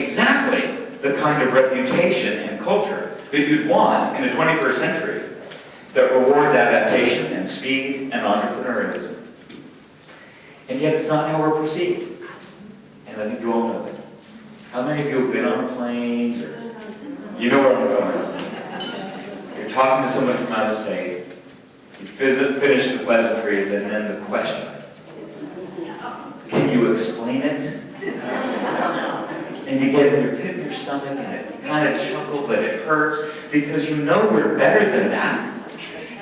exactly the kind of reputation and culture that you'd want in the 21st century that rewards adaptation and speed and entrepreneurialism. And yet it's not how we're perceived. And I think you all know that. How many of you have been on a plane? You know where I'm going. You're talking to someone from out of state. You finish the pleasantries and then the question. Can you explain it? And you get in your pit in your stomach and it kind of chuckles, but it hurts because you know we're better than that.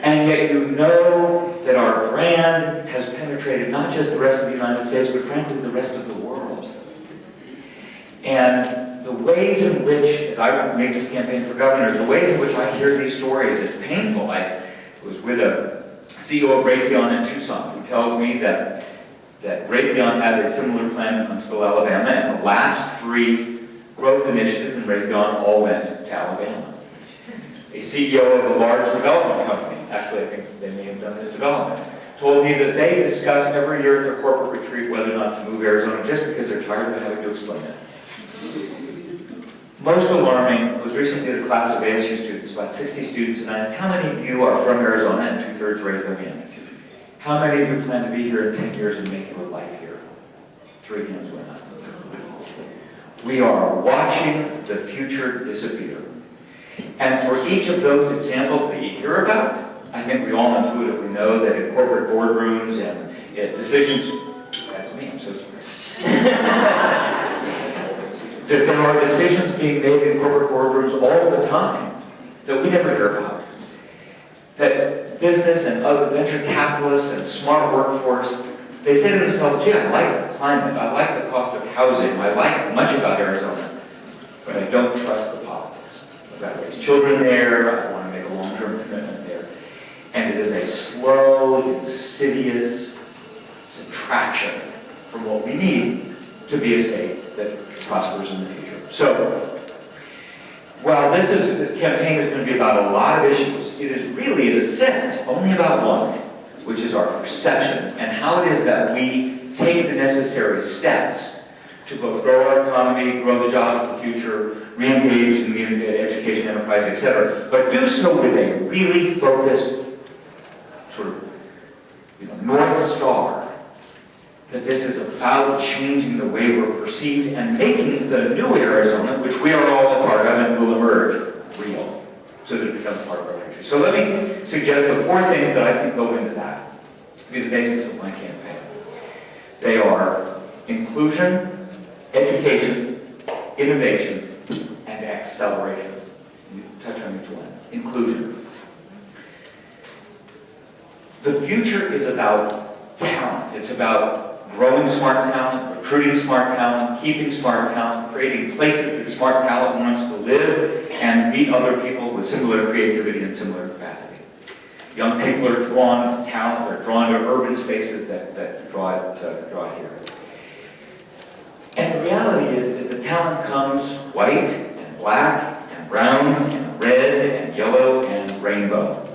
And yet you know that our brand has penetrated not just the rest of the United States, but frankly the rest of the world. And the ways in which, as I make this campaign for governor, the ways in which I hear these stories, it's painful. I was with a CEO of Raytheon in Tucson who tells me that Raytheon has a similar plan in Huntsville, Alabama, and the last 3 growth initiatives in Raytheon all went to Alabama. A CEO of a large development company, actually I think they may have done this development, told me that they discuss every year at their corporate retreat whether or not to move Arizona just because they're tired of having to explain it. Most alarming was recently at a class of ASU students, about 60 students, and I asked, how many of you are from Arizona? And 2/3 raised their hand. How many of you plan to be here in 10 years and make your life here? 3 hands went up. We are watching the future disappear. And for each of those examples that you hear about, I think we all intuitively know that in corporate boardrooms and decisions, that's me, I'm so sorry. That there are decisions being made in corporate boardrooms all the time that we never hear about. That business and other venture capitalists and smart workforce, they say to themselves, gee, I like the climate, I like the cost of housing, I like much about Arizona, but I don't trust the politics. I've got to raise children there, I want to make a long-term commitment there. And it is a slow, insidious subtraction from what we need to be a state that prospers in the future. So, while the campaign is going to be about a lot of issues, it is really, in a sense, only about one, which is our perception and how it is that we take the necessary steps to both grow our economy, grow the jobs of the future, re-engage in the education enterprise, etc., but do so with a really focused sort of North Star. That this is about changing the way we're perceived and making the new Arizona, which we are all a part of and will emerge, real, so that it becomes part of our future. So let me suggest the 4 things that I think go into that, to be the basis of my campaign. They are inclusion, education, innovation, and acceleration. You touch on each one. Inclusion. The future is about talent. It's about growing smart talent, recruiting smart talent, keeping smart talent, creating places that smart talent wants to live and meet other people with similar creativity and similar capacity. Young people are drawn to talent, they're drawn to urban spaces that draw here. And the reality is the talent comes white and black and brown and red and yellow and rainbow.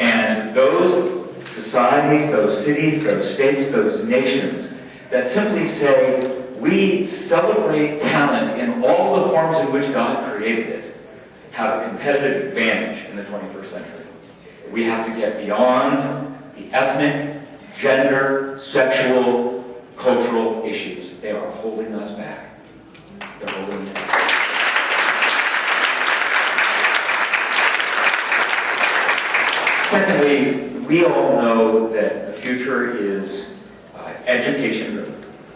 And those societies, those cities, those states, those nations that simply say, we celebrate talent in all the forms in which God created it, have a competitive advantage in the 21st century. We have to get beyond the ethnic, gender, sexual, cultural issues. They are holding us back. They're holding us back. Secondly, we all know that the future is education,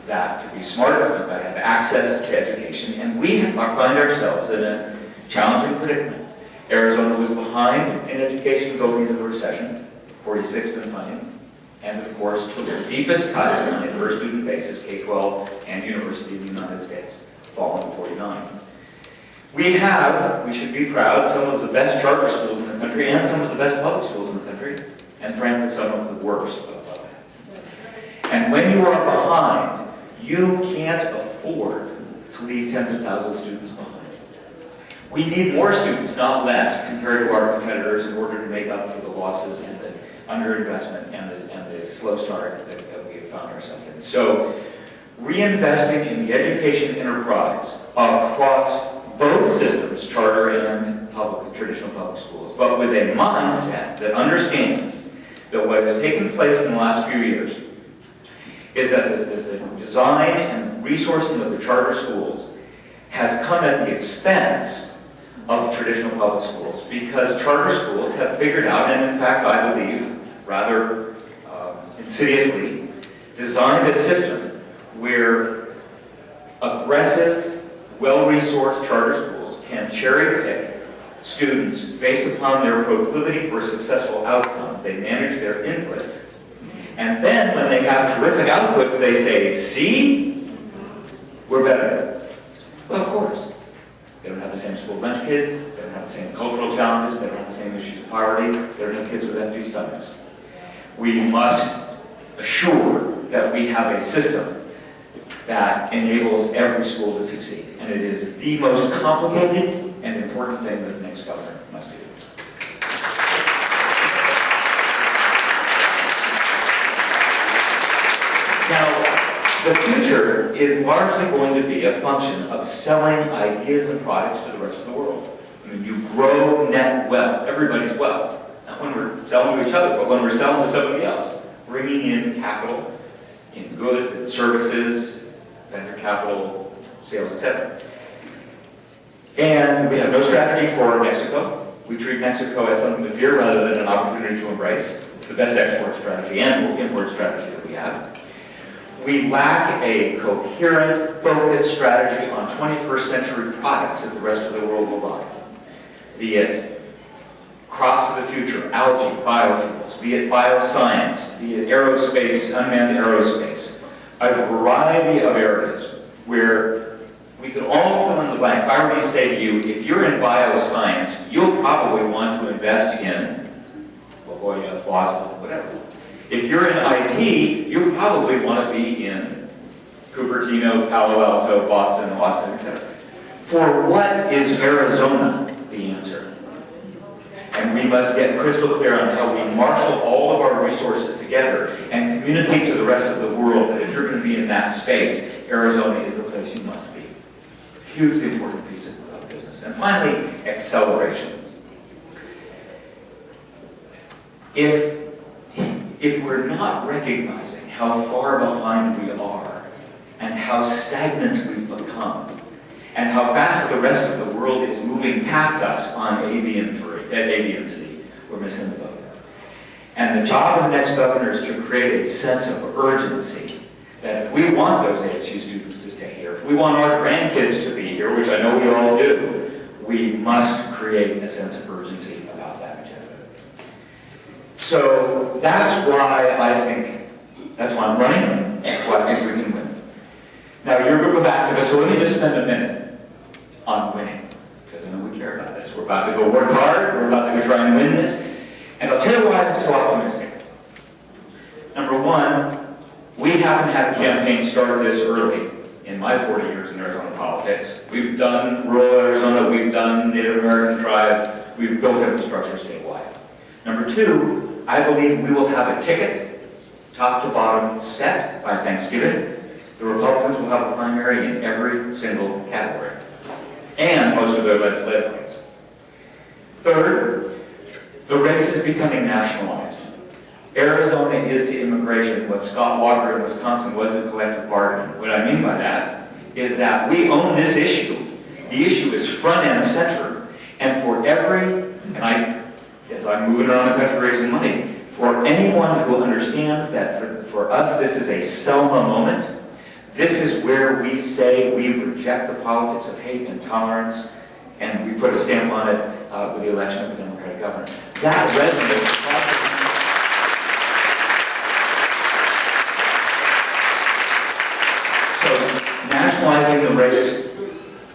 that to be smart, we've got to have access to education, and we find ourselves in a challenging predicament. Arizona was behind in education going into the recession, 46th in funding, and of course took the deepest cuts on a per student basis, K-12 and university in the United States, falling to 49. We should be proud, some of the best charter schools in the country and some of the best public schools in the country, and frankly some of the worst of that. And when you are behind, you can't afford to leave tens of thousands of students behind. We need more students, not less, compared to our competitors in order to make up for the losses and the underinvestment and the slow start that we have found ourselves in. So reinvesting in the education enterprise across both systems, charter and traditional public schools, but with a mindset that understands that what has taken place in the last few years is that the design and resourcing of the charter schools has come at the expense of traditional public schools, because charter schools have figured out, and in fact I believe rather insidiously, designed a system where aggressive, well-resourced charter schools can cherry-pick students based upon their proclivity for successful outcomes. They manage their inputs. And then when they have terrific outputs, they say, see, we're better. Well, of course. They don't have the same school lunch kids, they don't have the same cultural challenges, they don't have the same issues of poverty, they don't have kids with empty stomachs. We must assure that we have a system that enables every school to succeed. And it is the most complicated and important thing that the next governor must do. Now, the future is largely going to be a function of selling ideas and products to the rest of the world. I mean, you grow net wealth, everybody's wealth. Not when we're selling to each other, but when we're selling to somebody else. Bringing in capital, in goods and services, venture capital, sales, etc. And we have no strategy for Mexico. We treat Mexico as something to fear rather than an opportunity to embrace. It's the best export strategy and import strategy that we have. We lack a coherent, focused strategy on 21st century products that the rest of the world will buy. Be it crops of the future, algae, biofuels, be it bioscience, be it aerospace, unmanned aerospace, a variety of areas where we could all fill in the blank. If I were to say to you, if you're in bioscience, you'll probably want to invest in La Jolla, Boston, whatever. If you're in IT, you probably want to be in Cupertino, Palo Alto, Boston, Austin, etc. For what is Arizona the answer? And we must get crystal clear on how we marshal all of our resources together and communicate to the rest of the world that if you're going to be in that space, Arizona is the place you must be. Hugely important piece of business. And finally, acceleration. If we're not recognizing how far behind we are and how stagnant we've become and how fast the rest of the world is moving past us on A, B, and C, we're missing the boat. And the job of the next governor is to create a sense of urgency that if we want those ASU students to stay here, if we want our grandkids to be here, which I know we all do, we must create a sense of urgency about that agenda. So that's why I'm running, that's why I think we can win. Now, you're a group of activists, so let me just spend a minute on winning, because I know we care about this. We're about to go work hard, we're about to go try and win this, and I'll tell you why I'm so optimistic. Number one, we haven't had a campaign start this early in my 40 years in Arizona politics. We've done rural Arizona, we've done Native American tribes, we've built infrastructure statewide. Number two, I believe we will have a ticket, top to bottom, set by Thanksgiving. The Republicans will have a primary in every single category, and most of their legislative rates. Third, the race is becoming nationalized. Arizona is to immigration what Scott Walker in Wisconsin was to collective bargaining. What I mean by that is that we own this issue. The issue is front and center, and as I'm moving around the country raising money, for anyone who understands that for us this is a Selma moment, this is where we say we reject the politics of hate and intolerance, and we put a stamp on it with the election of the Democratic governor. That resonates. So nationalizing the race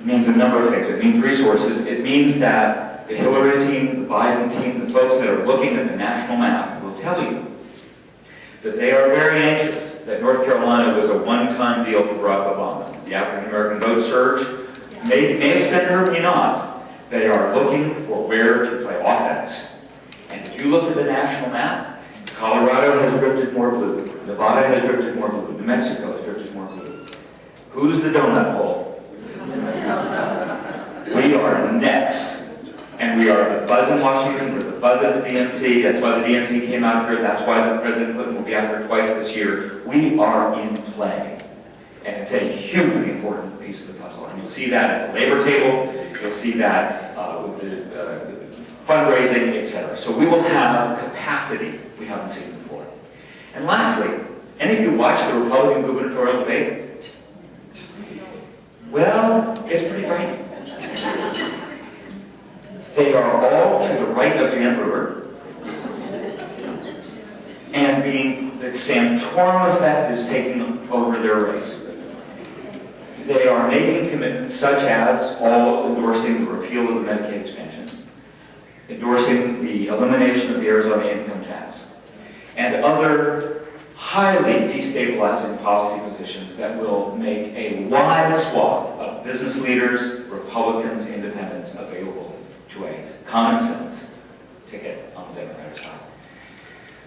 means a number of things. It means resources. It means that the Hillary team, the Biden team, the folks that are looking at the national map will tell you that they are very anxious that North Carolina was a one-time deal for Barack Obama. The African-American vote surge may extend her, may not. They are looking for where to play offense. And if you look at the national map, Colorado has drifted more blue. Nevada has drifted more blue. New Mexico has drifted more blue. Who's the donut hole? We are next. And we are the buzz in Washington, we're the buzz at the DNC, that's why the DNC came out here, that's why President Clinton will be out here twice this year. We are in play. And it's a hugely important piece of the puzzle. And you'll see that at the labor table, you'll see that with the fundraising, etc. So we will have capacity we haven't seen before. And lastly, any of you watch the Republican gubernatorial debate? Well, it's pretty frightening. They are all to the right of Jan Brewer, and the Santorum effect is taking over their race. They are making commitments such as all endorsing the repeal of the Medicaid expansion, endorsing the elimination of the Arizona income tax, and other highly destabilizing policy positions that will make a wide swath of business leaders, Republicans, independents available to a common sense ticket on the Democratic side.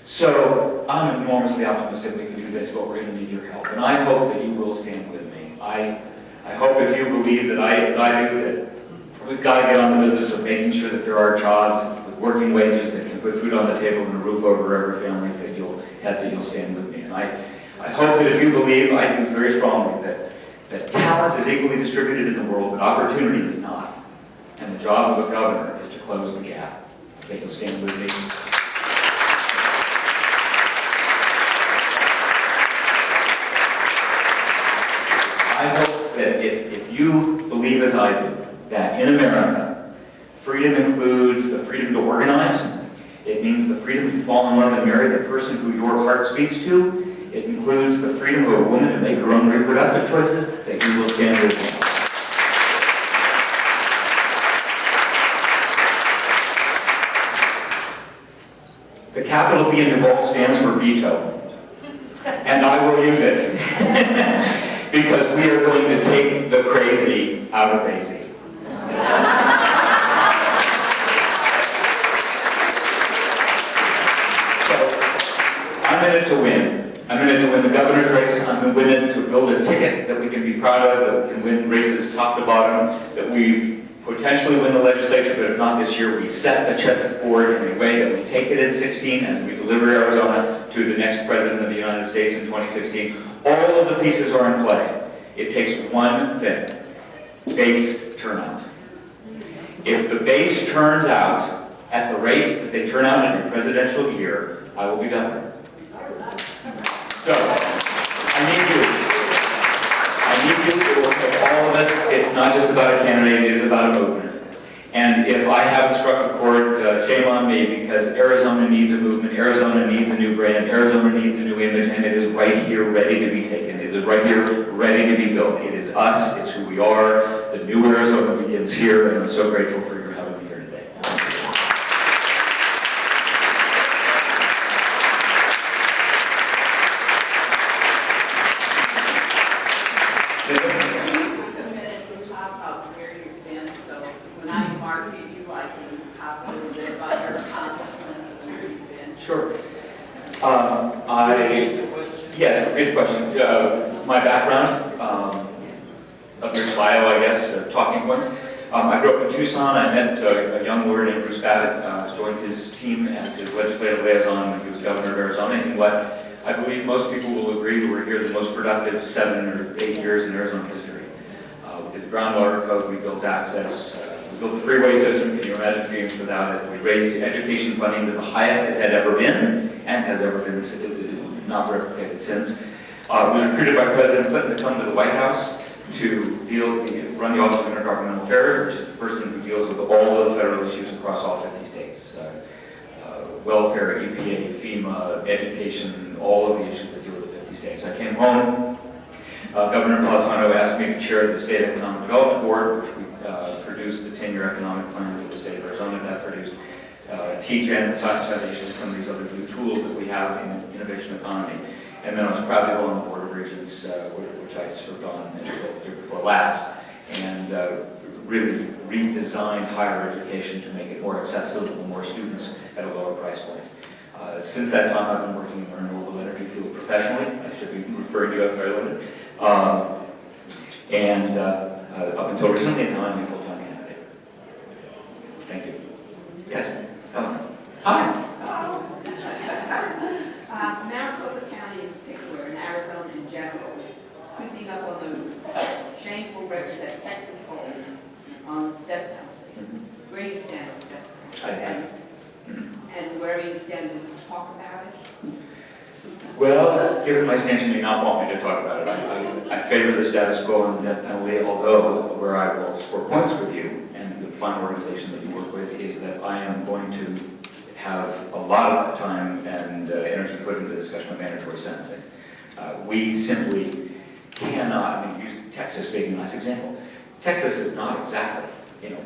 So I'm enormously optimistic we can do this, but we're going to need your help. And I hope that you will stand with me. I hope if you believe that as I do, that we've got to get on the business of making sure that there are jobs with working wages that can put food on the table and a roof over every family, that you'll stand with me. And I hope that if you believe, I do very strongly, that talent is equally distributed in the world, but opportunity is not. And the job of a governor is to close the gap. That you'll stand with me. I hope that if you believe as I do, that in America, freedom includes the freedom to organize. It means the freedom to fall in love and marry the person who your heart speaks to. It includes the freedom of a woman to make her own reproductive choices, that you will stand with me. The capital V in DuVal stands for veto. And I will use it. Because we are going to take the crazy out of Daisy. So, I'm in it to win. I'm in it to win the governor's race. I'm in it to build a ticket that we can be proud of, that can win races top to bottom, that we potentially win the legislature, but if not this year, we set the chessboard in a way that we take it in 16 as we deliver Arizona to the next president of the United States in 2016. All of the pieces are in play. It takes one thing: base turnout. If the base turns out at the rate that they turn out in a presidential year, I will be governor. So, I need you. I need you to work with all of us. It's not just about a candidate, it is about a movement. And if I haven't struck a chord, shame on me, because Arizona needs a movement, Arizona needs a new brand, Arizona needs a new image, and it is right here ready to be taken. It is right here ready to be built. It is us, it's who we are. The new Arizona begins here, and I'm so grateful for your having me here today. Sure. Yes, great question. My background, up your bio, I guess, talking points. I grew up in Tucson. I met a young lawyer named Bruce Babbitt, joined his team as his legislative liaison when he was governor of Arizona. And what I believe most people will agree were here the most productive 7 or 8 years in Arizona history. We did the groundwater code, we built access, we built the freeway system. Can you imagine Phoenix without it? We raised education funding to the highest it had ever been, and has ever been not replicated since. Was recruited by President Clinton to come to the White House to run the Office of Intergovernmental Affairs, which is the person who deals with all of the federal issues across all 50 states. Welfare, EPA, FEMA, education, all of the issues that deal with the 50 states. I came home. Governor Napolitano asked me to chair the State Economic Development Board, which we produced the 10-year economic plan for the state of Arizona. That produced TGen, the Science Foundation, and some of these other new tools that we have in the innovation economy. And then I was proud to go on the Board of Regents, which I served on the year before last, and really redesigned higher education to make it more accessible to more students at a lower price point. Since that time, I've been working in the renewable energy field professionally. I should be referring to you as very limited. And up until recently, now I'm a full-time candidate. Thank you. Yes? Hi. Maricopa County in particular, and Arizona in general, picking up on the shameful record that Texas holds on death penalty. Where do you stand on death penalty? And where do you stand? Will you talk about it? Well, given my stance, you may not want me to talk about it. I favor the status quo on the death penalty, although where I will score points with you and the fine organization that you work with is that I am going to have a lot of time and energy put into the discussion of mandatory sentencing. We simply cannot, I mean, use Texas being a nice example. Texas is not exactly,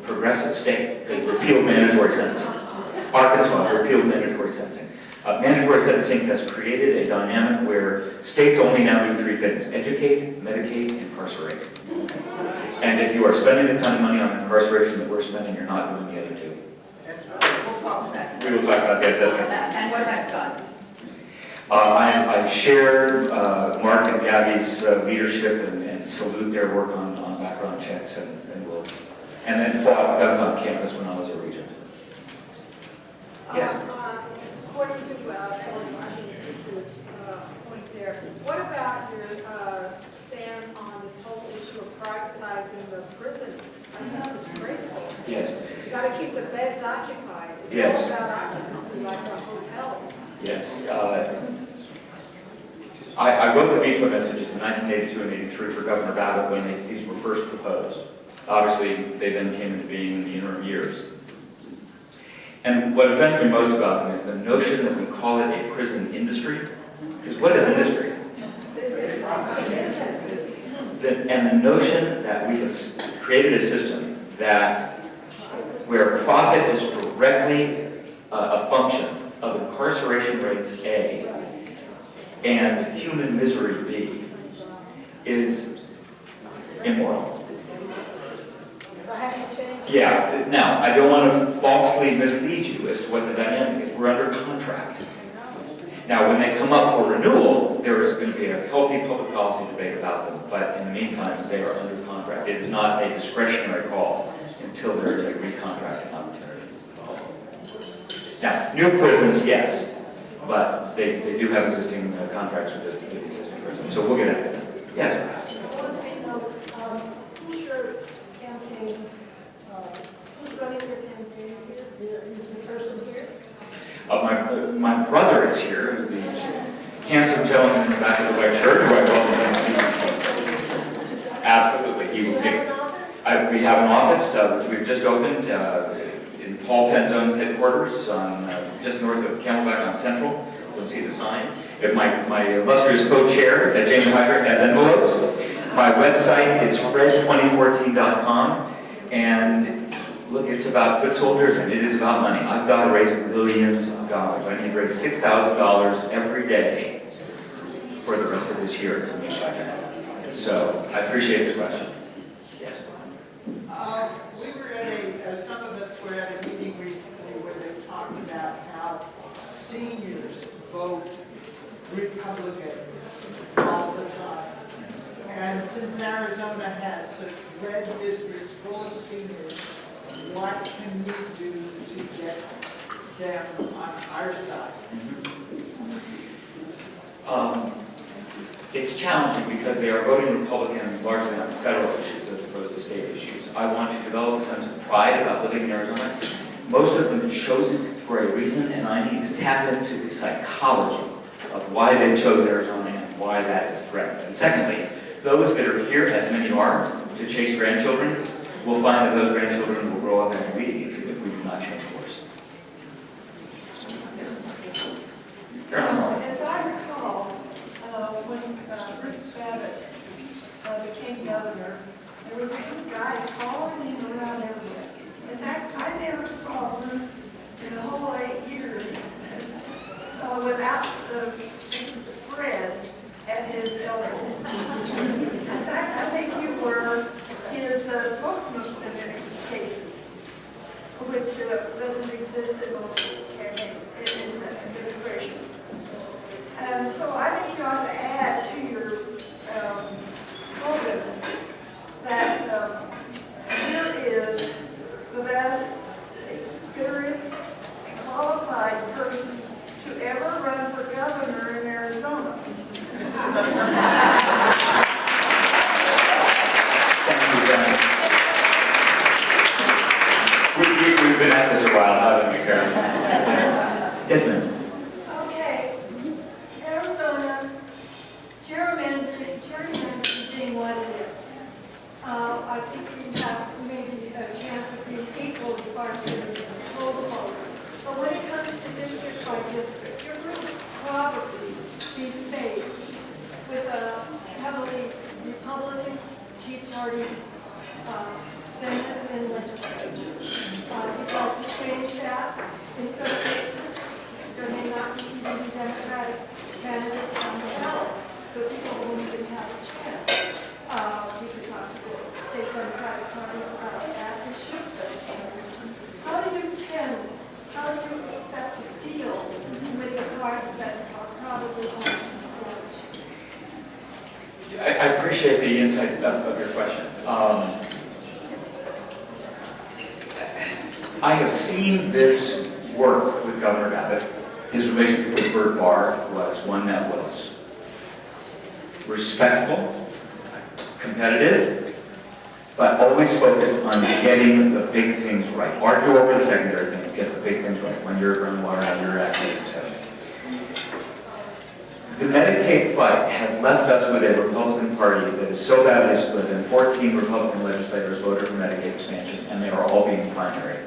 progressive state. They repealed mandatory sentencing. Arkansas repealed mandatory sentencing. Mandatory sentencing has created a dynamic where states only now do three things: educate, medicate, incarcerate. And if you are spending the kind of money on incarceration that we're spending, you're not doing the other two. That's right. We'll talk about that. We will talk about that. And what about guns? I share Mark and Gabby's leadership and salute their work on background checks and then fought guns on campus when I was a regent. Yes. According to just a point there, what about your stand on this whole issue of privatizing the prisons? I think that's disgraceful. Yes. You got to keep the beds occupied. It's Yes. all about occupancy, like the hotels. Yes. I wrote the veto messages in 1982 and 83 for Governor Babbitt when these were first proposed. Obviously, they then came into being in the interim years. And what offends me most about them is the notion that we call it a prison industry. Because what is industry? And the notion that we have created a system that where profit is directly a function of incarceration rates A and human misery B is immoral. So how do you change it? Yeah, now, I don't want to falsely mislead you as to what the dynamic is. We're under contract. Now, when they come up for renewal, there is going to be a healthy public policy debate about them, but in the meantime, they are under contract. It is not a discretionary call until there is a recontracting opportunity. Now, new prisons, yes, but they do have existing contracts with existing prisons, so we'll get at it. Yes? Who's your campaign, who's running your campaign here? Is the person here? My brother is here, the handsome gentleman in the back of the white shirt, who I welcome him to. Absolutely. He will take. We have an office which we've just opened in Paul Penzone's headquarters, just north of Camelback on Central. You'll see the sign. My illustrious co-chair, James Hydrick, has envelopes. My website is fred2014.com, and look, it's about foot soldiers, and it is about money. I've got to raise millions of dollars. I need to raise $6,000 every day for the rest of this year to meet budget. So I appreciate the question. Yes. We were at some of us were at a meeting recently where they talked about how seniors vote Republican all the time. And since Arizona has such red districts full of seniors, what can we do to get them on our side? It's challenging because they are voting Republican largely on federal issues as opposed to state issues. I want to develop a sense of pride about living in Arizona. Most of them chose it for a reason, and I need to tap into the psychology of why they chose Arizona and why that is threatened. And secondly, those that are here, as many are, to chase grandchildren, will find that those grandchildren will grow up and leave if we do not change course. As I recall, when Bruce Babbitt became governor, there was this little guy following him around everywhere. In fact, I never saw Bruce in the whole 8 years without Fred at his elbow. In fact, I think you were his spokesman in many cases, which doesn't exist in most campaign administrations. And so I think you ought to add to your slogans I think we have maybe a chance of being equal as far as the total vote. But when it comes to district by district, you're going to probably be faced with a heavily Republican, Tea Party, Senate and legislature. You'd like to change that. In some cases, there may not be even Democratic candidates on the ballot, so people won't even have a chance. We could talk to the state Democratic Party about that issue. How do you expect to deal with the cards that are probably on the election? I appreciate the insight of your question. I have seen this work with Governor Abbott. His relationship with Bert Barr was one that was respectful, competitive, but always focused on getting the big things right. Argue over the secondary things, get the big things right. When you're running water out of your access, etc. The Medicaid fight has left us with a Republican Party that is so badly split, and 14 Republican legislators voted for Medicaid expansion, and they are all being primary.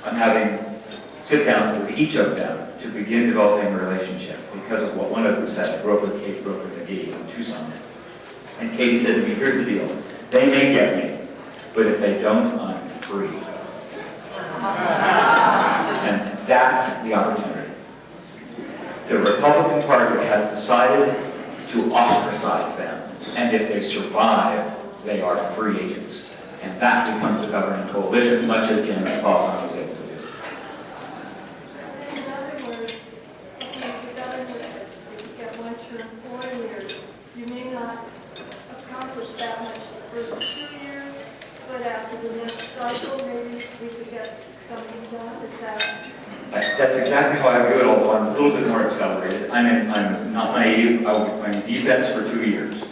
I'm having sit downs with each of them to begin developing a relationship because of what one of them said. I grew up with Kate Brooker McGee in Tucson. And Katie said to me, here's the deal. They may get me, but if they don't, I'm free. And that's the opportunity. The Republican Party has decided to ostracize them, and if they survive, they are free agents. And that becomes a governing coalition, much as James Paulson was able to do. In other words, if the government, if you get one term 4 years, you may not accomplish that much the first 2 years, but after the next cycle, maybe we could get something done. Is that? That's exactly how I view it, although I'm a little bit more accelerated. I'm not naive. I will be playing defense for 2 years.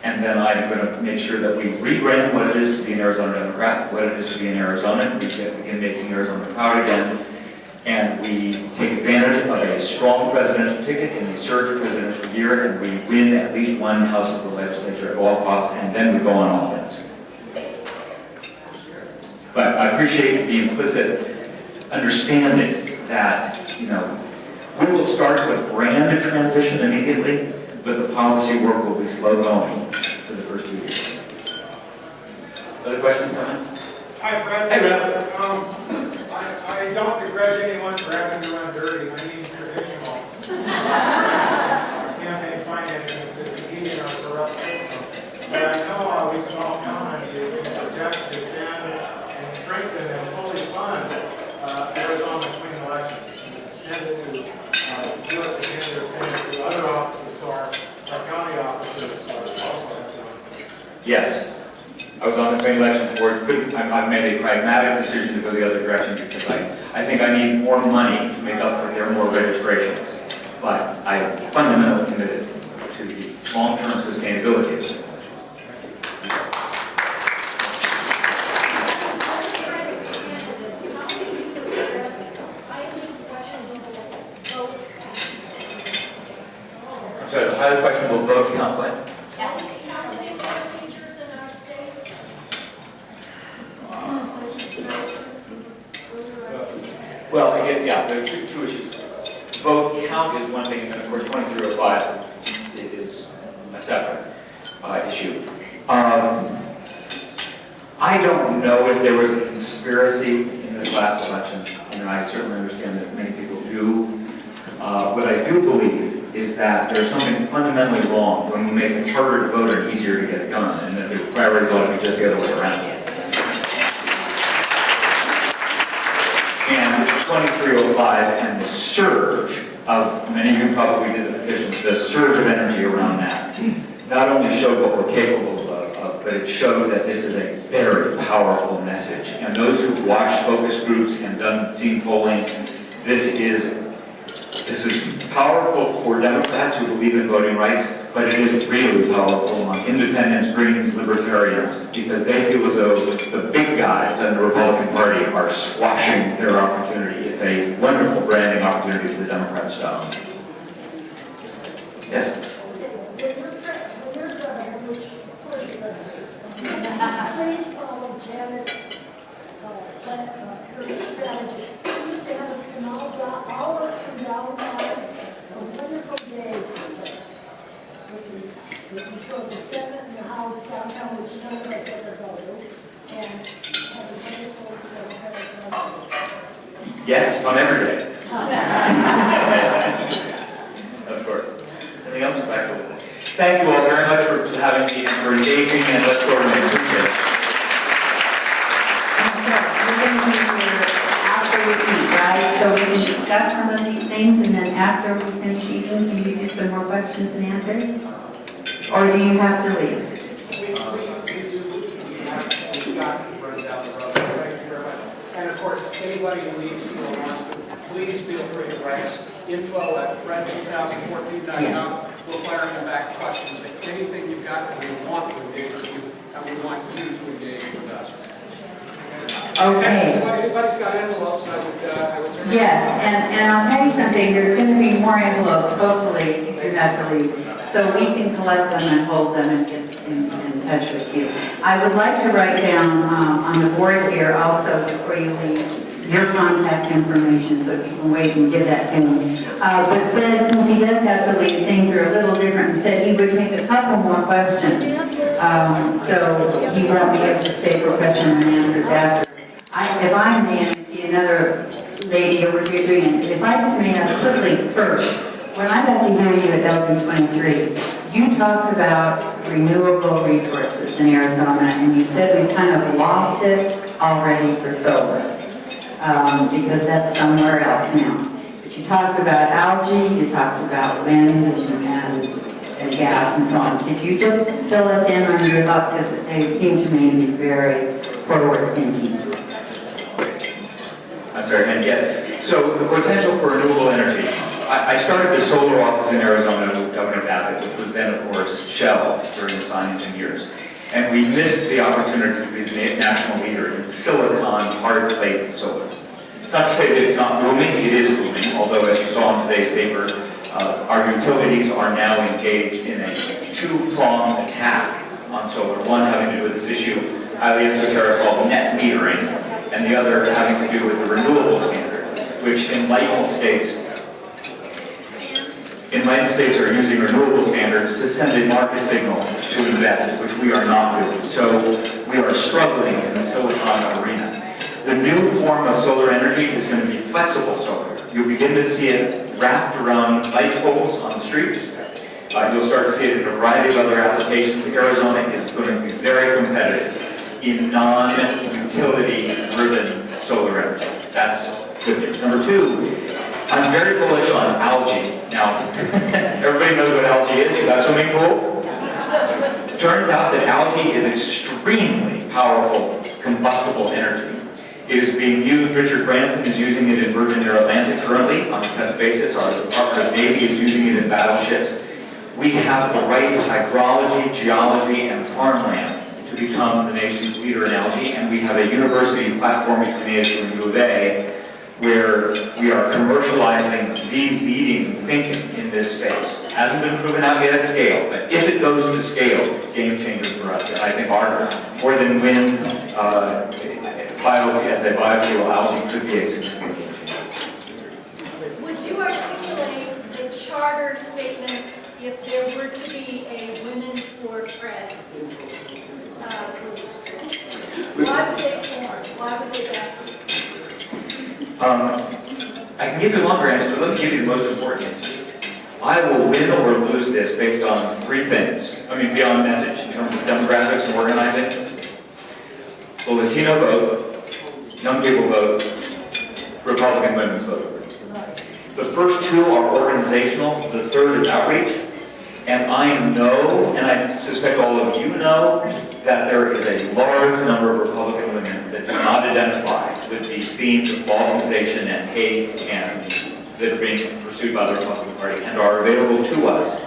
And then I'm going to make sure that we rebrand what it is to be an Arizona Democrat, what it is to be an Arizonan. We begin making Arizona proud again. And we take advantage of a strong presidential ticket in the surge presidential year, and we win at least one house of the legislature at all costs, and then we go on offense. But I appreciate the implicit understanding that, we will start with brand transition immediately, but the policy work will be slow going for the first 2 years. Other questions, comments? Hi, Fred. Hey, Brad. I don't begrudge anyone for having to run dirty. I mean traditional. Campaign financing could be key in our corrupt system. But I know we can all count on you to protect, defend, and strengthen and fully fund Arizona swing elections. And to do it the hand to other offices, so our county offices also have to. Yes. I was on the Swing Elections Board. I've made a pragmatic decision to go the other direction because I think I need more money to make up for there more registrations. But I am fundamentally committed to the long-term sustainability of the elections. I'm sorry, the highly questionable vote count what? Well, yeah, there are two issues. Vote count is one thing, and of course 2305 is a separate issue. I don't know if there was a conspiracy in this last election, and I certainly understand that many people do. What I do believe is that there's something fundamentally wrong when we make it harder to vote and easier to get it done, and that the priorities ought to be just the other way around. And 2305 and the surge of, many of you probably did the petitions, the surge of energy around that not only showed what we're capable of, but it showed that this is a very powerful message. And those who've watched focus groups and seen polling, this is powerful for Democrats who believe in voting rights, but it is really powerful among independents, Greens, Libertarians, because they feel as though the big guys in the Republican Party are squashing their opportunity. It's a wonderful branding opportunity for the Democrats to own. Yes? Yes, come every day. Of course. Anything else? Back to you. Thank you all very much for having me and for engaging, and let's go to the next speaker. After we eat, right? So we can discuss some of these things, and then after we finish eating, can you do some more questions and answers? Or do you have to leave? We've got to run down the road. Thank you very much. And of course, anybody who needs to or wants to, please feel free to write us info@fred2014.com. We'll fire in back questions. Anything you've got, we want to engage with you, and we want you to engage with us. Okay. If anybody's got envelopes, I would say. Yes, and I'll tell you something, there's going to be more envelopes, hopefully, you have to leave, so we can collect them and hold them and get in touch with you. I would like to write down on the board here also, before you leave, your contact information, so if you can wait and give that to me. But Fred, since he does have to leave, things are a little different, and said he would take a couple more questions. So he won't be able to stay for question and answers after. If I may, I see another lady over here doing it. If I just may ask quickly first, when I got to hear you at LB23, you talked about renewable resources in Arizona, and you said we've kind of lost it already for solar, because that's somewhere else now. But you talked about algae, you talked about wind and gas and so on. Could you just fill us in on your thoughts, because they seem to me to be very forward-thinking. That's very good, yes. So the potential for renewable energy. I started the solar office in Arizona with Governor Abbott, which was then, of course, shelved during the signing years. And we missed the opportunity to be the national leader in silicon hard plate solar. It's not to say that it's not booming, it is booming, although as you saw in today's paper, our utilities are now engaged in a two-pronged attack on solar. One having to do with this issue, highly esoteric, called net metering, and the other having to do with the renewable standard, which enlightened states are using renewable standards to send a market signal to invest, which we are not doing. So we are struggling in the silicon arena. The new form of solar energy is going to be flexible solar. You'll begin to see it wrapped around light poles on the streets. You'll start to see it in a variety of other applications. Arizona is going to be very competitive in non-utility-driven solar energy. That's good news. Number two, I'm very bullish on algae. Now, everybody knows what algae is. You got swimming pools? Turns out that algae is extremely powerful combustible energy. It is being used, Richard Branson is using it in Virgin Atlantic currently on a test basis. Our Department of Navy is using it in battleships. We have the right hydrology, geology, and farmland to become the nation's leader in algae, and we have a university platform between ASU and UVA where we are commercializing the leading thinking in this space. Hasn't been proven out yet at scale, but if it goes to scale, game changer for us. I think our, more than wind, as a biofuel, algae could be a significant game changer. Would you articulate the charter statement if there were to be a Women for Fred group? Why would they form? Why would they back? I can give you a longer answer, but let me give you the most important answer. I will win or lose this based on three things. I mean, beyond message, in terms of demographics and organizing. The Latino vote, young people vote, Republican women's vote. The first two are organizational, the third is outreach. And I know, and I suspect all of you know, that there is a large number of Republican women that do not identify with these themes of balkanization and hate and that are being pursued by the Republican Party and are available to us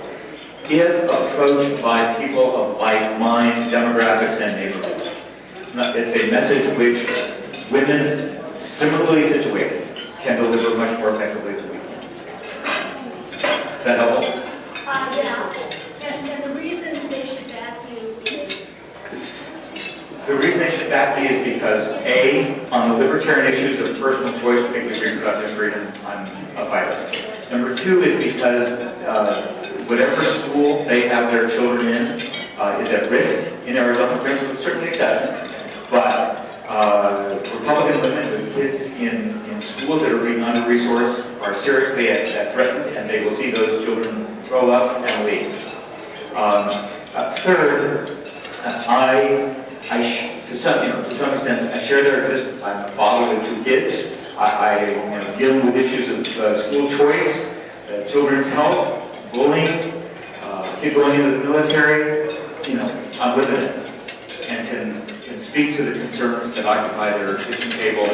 if approached by people of like mind, demographics, and neighborhoods. It's a message which women similarly situated can deliver much more effectively than we can. Is that helpful? Yeah. And the reason they should back you is? The reason they should back me is because, A, on the libertarian issues of personal choice, particularly reproductive freedom, I'm a fighter. Number two is because whatever school they have their children in is at risk in Arizona. There are certainly exceptions, but Republican women with kids in schools that are being under-resourced are seriously threatened, and they will see those children grow up and leave. Third, to some extent, I share their existence. I'm a father with 2 kids. I dealing with issues of school choice, children's health, bullying, kids going into the military. I'm living it, and can speak to the concerns that occupy their kitchen table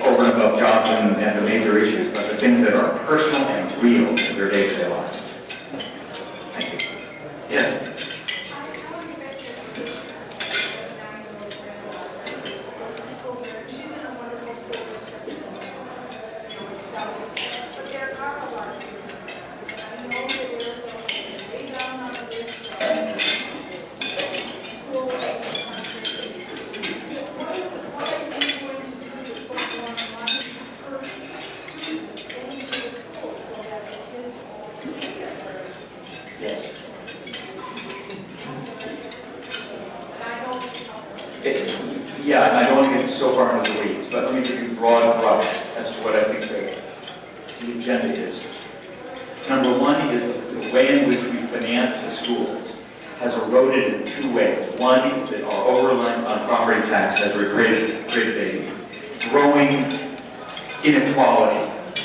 over and above jobs and the major issues, but the things that are personal and real in their day-to-day lives. Thank you. Yes. She's in a wonderful school district. But there are a lot of kids. I know that there's way down on this school. What are you going to do to put more money per student into the school so that the kids can get there? Yes. Yeah, I don't want to get so far into the weeds, but let me give you a broad brush as to what I think the agenda is. Number one is the way in which we finance the schools has eroded in 2 ways. One is that our over-reliance on property tax has created a growing inequality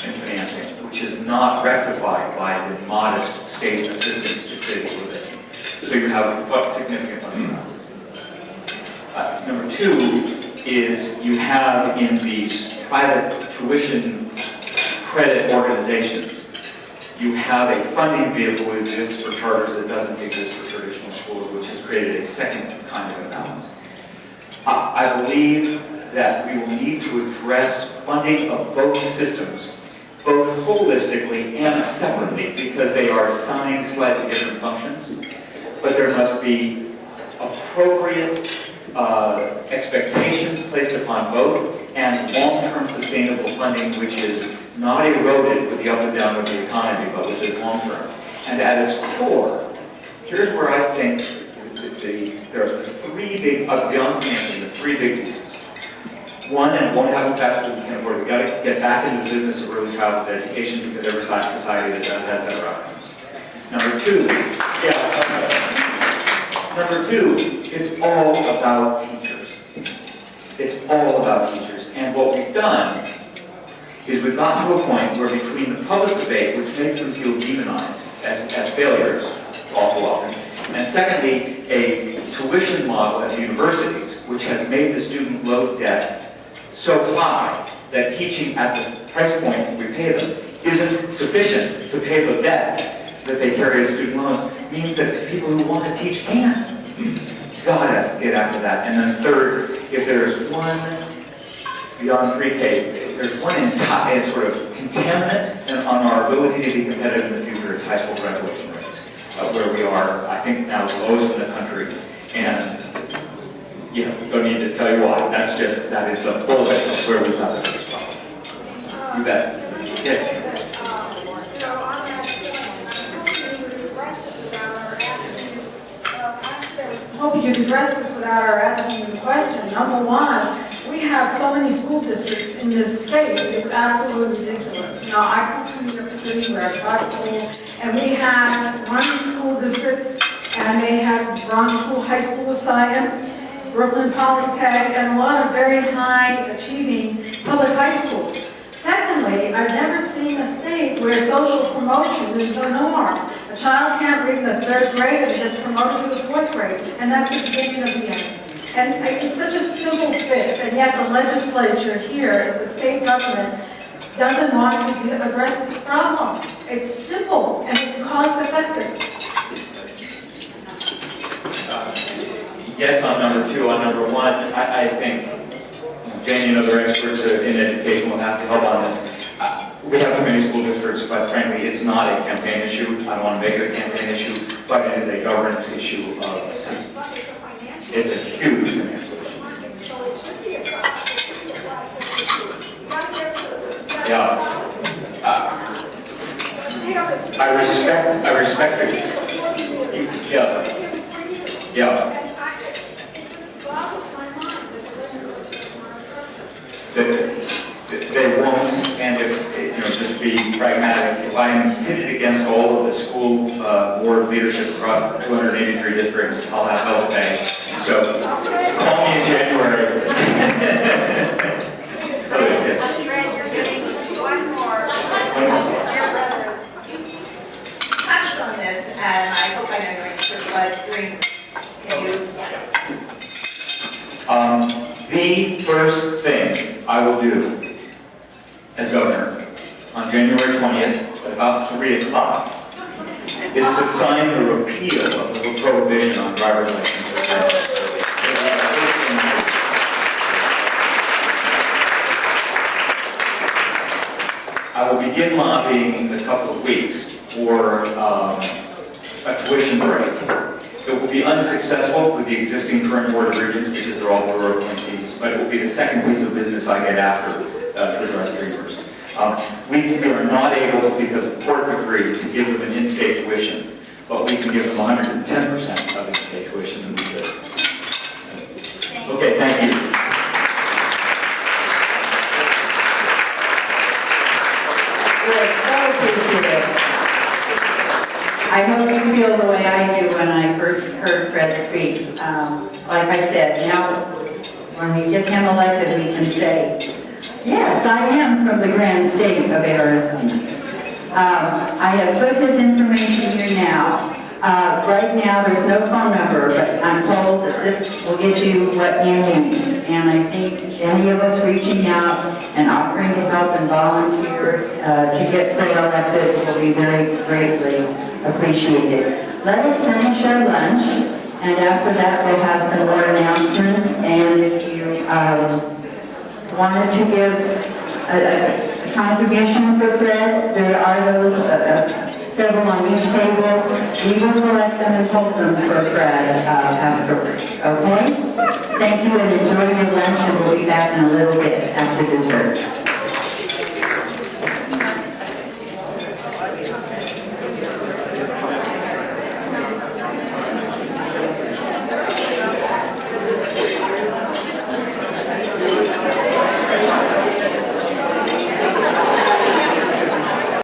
in financing, which is not rectified by the modest state assistance to create equalization. So you have significant funding balances. Number 2 is you have in these private tuition credit organizations, you have a funding vehicle that exists for charters that doesn't exist for traditional schools, which has created a second kind of imbalance. I believe that we will need to address funding of both systems, both holistically and separately, because they are assigned slightly different functions, but there must be appropriate expectations placed upon both, and long-term sustainable funding which is not eroded with the up and down of the economy, but which is long-term. And at its core, here's where I think there are 3 big, beyond financing, the 3 big pieces. One, and it won't happen faster than we can afford, we've got to get back into the business of early childhood education because every society that does have better outcomes. Number 2, Number 2, it's all about teachers. It's all about teachers. And what we've done is we've gotten to a point where between the public debate, which makes them feel demonized as failures all too often, and secondly, a tuition model at the universities, which has made the student load debt so high that teaching at the price point we pay them isn't sufficient to pay the debt that they carry as student loans, means that people who want to teach can't. Gotta get after that. And then third, if there's one beyond pre-K, if there's one entire sort of contaminant on our ability to be competitive in the future, it's high school graduation rates, where we are, I think, now the lowest in the country. And don't need to tell you why. That is the bullet of where we've got the biggest problem. You bet. Yes. I hope you can address this without our asking you the question. Number one, we have so many school districts in this state, it's absolutely ridiculous. I come from New York City where I taught school, and we have one school district, and they have Bronx School, High School of Science, Brooklyn Polytech, and a lot of very high achieving public high schools. Secondly, I've never seen a state where social promotion is the norm. A child can't read in the 3rd grade and gets promoted to the 4th grade, and that's the beginning of the end. And it's such a simple fix, and yet the legislature here, the state government, doesn't want to address this problem. It's simple, and it's cost effective. Yes on number 2. On number 1, I think Jane and other experts in education will have to help on this. We have too many school districts, but frankly, it's not a campaign issue. I don't want to make it a campaign issue, but it is a governance issue of it's a huge financial issue. Yeah. I respect it. Yeah. that they won't, and if, you know, just be pragmatic, if I'm pitted against all of the school board leadership across the 283 districts, I'll have health pay. So call me in January. Fred, you're getting one more. Your brother touched on this, and I hope I know your answer, but can you? The first thing I will do as governor on January 20th at about 3 o'clock is to sign the repeal of the prohibition on driver's license. I will begin lobbying in a couple of weeks for a tuition break. It will be unsuccessful with the existing current Board of Regents because they're all borough appointees, but it will be the second piece of business I get after to address reimbursement. We are not able, because of court decree, to give them an in-state tuition, but we can give them 110% of in-state tuition and we should. Okay, thank you. I hope you feel the way I do when I first heard Fred speak. Like I said, now when we get him elected, we can say, yes, I am from the grand state of Arizona. I have put his information here now. Right now, there's no phone number, but I'm told that this will get you what you need. And I think any of us reaching out and offering to help and volunteer to get Fred elected will be very greatly appreciated. Let us finish our lunch, and after that we'll have some more announcements. And if you wanted to give a contribution for Fred, there are those several on each table. We will collect them and hold them for Fred afterwards, okay? Thank you and enjoy your lunch, and we'll be back in a little bit after dessert.